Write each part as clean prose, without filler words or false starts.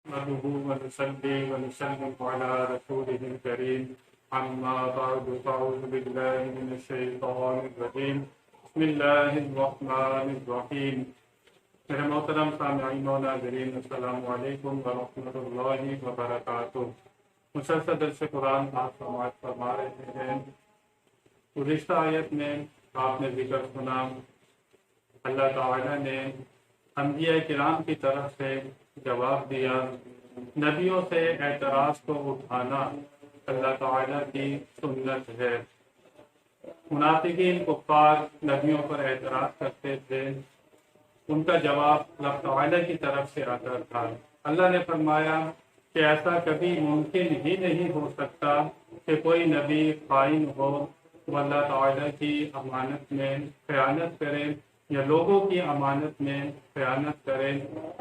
نحمده ونصلي ونسلم على رسوله الكريم أما بعد فأعوذ بالله من الشيطان الرجيم بسم الله الرحمن الرحيم میرے محترم سامعین و ناظرین السلام علیکم ورحمۃ اللہ وبرکاتہ۔ مسلسل درس قرآن آپ سماعت فرما رہے ہیں۔ گزشتہ آیت میں آپ نے ذکر سنا، اللہ تعالی نے انبیاء کرام کی طرف سے جواب دیا۔ نبیوں سے اعتراض کو اٹھانا اللہ تعالی کی سنت ہے۔ منافقین کفار نبیوں پر اعتراض کرتے تھے، ان کا جواب رب تعالی کی طرف سے آتا تھا۔ اللہ نے فرمایا کہ ایسا کبھی ممکن ہی نہیں ہو سکتا کہ کوئی نبی خائن ہو، وہ اللہ تعالی کی امانت میں خیانت کرے یا لوگوں کی امانت میں خیانت کرے،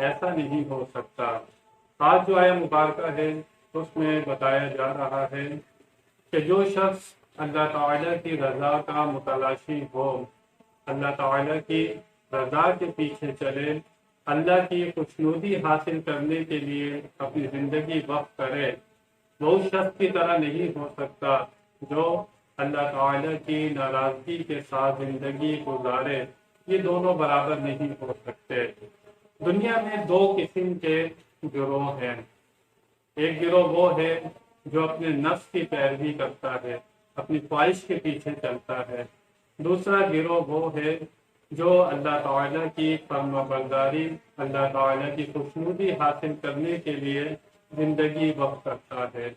ایسا نہیں ہو سکتا۔ آج جو آیہ مبارکہ ہے اس میں بتایا جا رہا ہے کہ جو شخص اللہ تعالی کی رضا کا متلاشی ہو، اللہ تعالی کی رضا کے پیچھے چلے، اللہ کی خوشنودی حاصل کرنے کے لیے اپنی زندگی وقف کرے، وہ اس شخص کی طرح نہیں ہو سکتا جو اللہ تعالی کی ناراضگی کے ساتھ زندگی گزارے۔ یہ دونوں برابر نہیں ہو سکتے۔ دنیا میں دو قسم کے گروہ ہیں۔ ایک گروہ وہ ہے جو اپنے نفس کی پیروی کرتا ہے، اپنی خواہش کے پیچھے چلتا ہے۔ دوسرا گروہ وہ ہے جو اللہ تعالیٰ کی فرما برداری، اللہ تعالیٰ کی خوشنودی حاصل کرنے کے لیے زندگی وقف کرتا ہے۔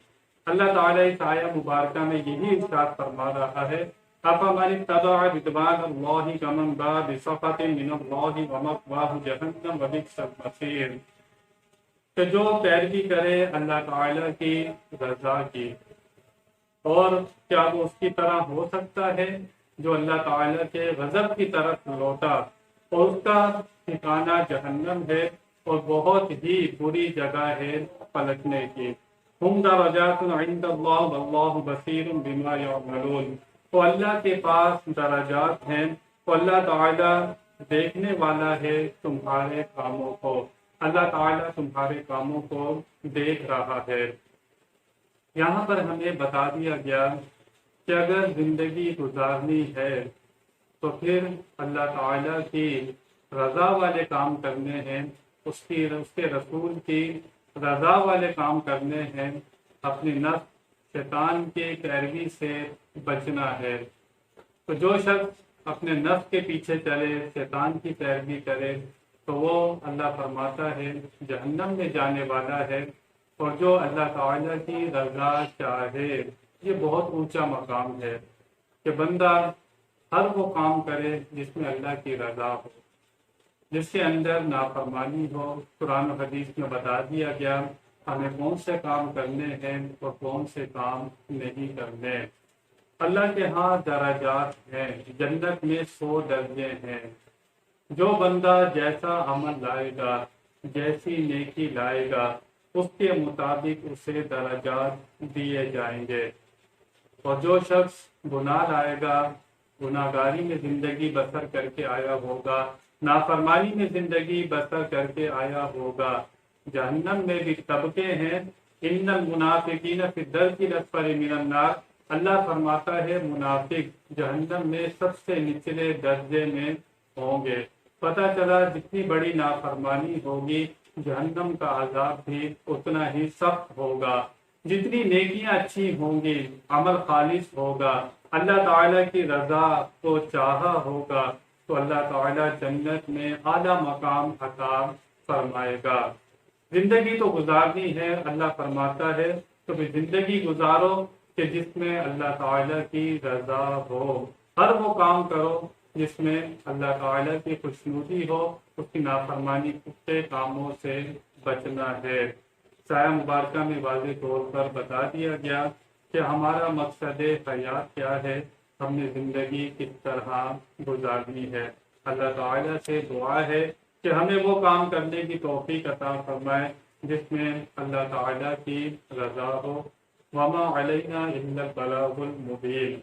اللہ تعالیٰ اس آیہ مبارکہ میں یہی ارشاد فرما رہا ہے، أَفَمَنِ اتَّبَعَ رِضْوَانَ اللَّهِ كَمَنْ بَاءَ بِسَخَطٍ مِّنَ اللَّهِ وَمَأْوَاهُ جَهَنَّمُ وَبِئْسَ الْمَصِيرُ، کہ جو پیروی کرے اللہ تعالیٰ کی رضا کی، اور کیا وہ اس کی طرح ہو سکتا ہے جو اللہ تعالیٰ کے غضب کی طرف لوٹا، اور اس کا ٹھکانہ جہنم ہے اور بہت ہی بری جگہ ہے پلٹنے کی۔ ہم درجات عند اللہ واللہ بصیر بما یعملون، تو اللہ کے پاس درجات ہیں، تو اللہ تعالیٰ دیکھنے والا ہے تمہارے کاموں کو، اللہ تعالیٰ تمہارے کاموں کو دیکھ رہا ہے۔ یہاں پر ہمیں بتا دیا گیا کہ اگر زندگی گزارنی ہے تو پھر اللہ تعالیٰ کی رضا والے کام کرنے ہیں، اس کے رسول کی رضا والے کام کرنے ہیں، اپنی نفس شیطان کی پیروی سے بچنا ہے۔ تو جو شخص اپنے نفس کے پیچھے چلے، شیطان کی پیروی کرے، تو وہ اللہ فرماتا ہے جہنم میں جانے والا ہے۔ اور جو اللہ تعالیٰ کی رضا چاہے، یہ بہت اونچا مقام ہے کہ بندہ ہر وہ کام کرے جس میں اللہ کی رضا ہو، جس کے اندر نافرمانی ہو۔ قرآن و حدیث میں بتا دیا گیا ہمیں کون سے کام کرنے ہیں اور کون سے کام نہیں کرنے۔ اللہ کے ہاں درجات ہیں، جنت میں 100 درجے ہیں۔ جو بندہ جیسا عمل لائے گا، جیسی نیکی لائے گا، اس کے مطابق اسے درجات دیے جائیں گے۔ اور جو شخص گناہ لائے گا، گناہ گاری میں زندگی بسر کر کے آیا ہوگا، نافرمانی میں زندگی بسر کر کے آیا ہوگا، جہنم میں بھی طبقے ہیں۔ ان المنافقین فی الدرک الاسفل من النار، اللہ فرماتا ہے منافق جہنم میں سب سے نچلے درجے میں ہوں گے۔ پتہ چلا جتنی بڑی نافرمانی ہوگی، جہنم کا عذاب بھی اتنا ہی سخت ہوگا۔ جتنی نیکیاں اچھی ہوں گی، عمل خالص ہوگا، اللہ تعالیٰ کی رضا کو چاہا ہوگا، تو اللہ تعالیٰ جنت میں اعلیٰ مقام عطا فرمائے گا۔ زندگی تو گزارنی ہے، اللہ فرماتا ہے تو پھر زندگی گزارو کہ جس میں اللہ تعالیٰ کی رضا ہو۔ ہر وہ کام کرو جس میں اللہ تعالیٰ کی خوشنودی ہو، اس کی نافرمانی کے کاموں سے بچنا ہے۔ سایہ مبارکہ میں واضح طور پر بتا دیا گیا کہ ہمارا مقصد حیات کیا ہے، ہم نے زندگی کس طرح گزارنی ہے۔ اللہ تعالیٰ سے دعا ہے کہ ہمیں وہ کام کرنے کی توفیق عطا فرمائے جس میں اللہ تعالیٰ کی رضا ہو۔ وما علینا الا البلاغ المبین۔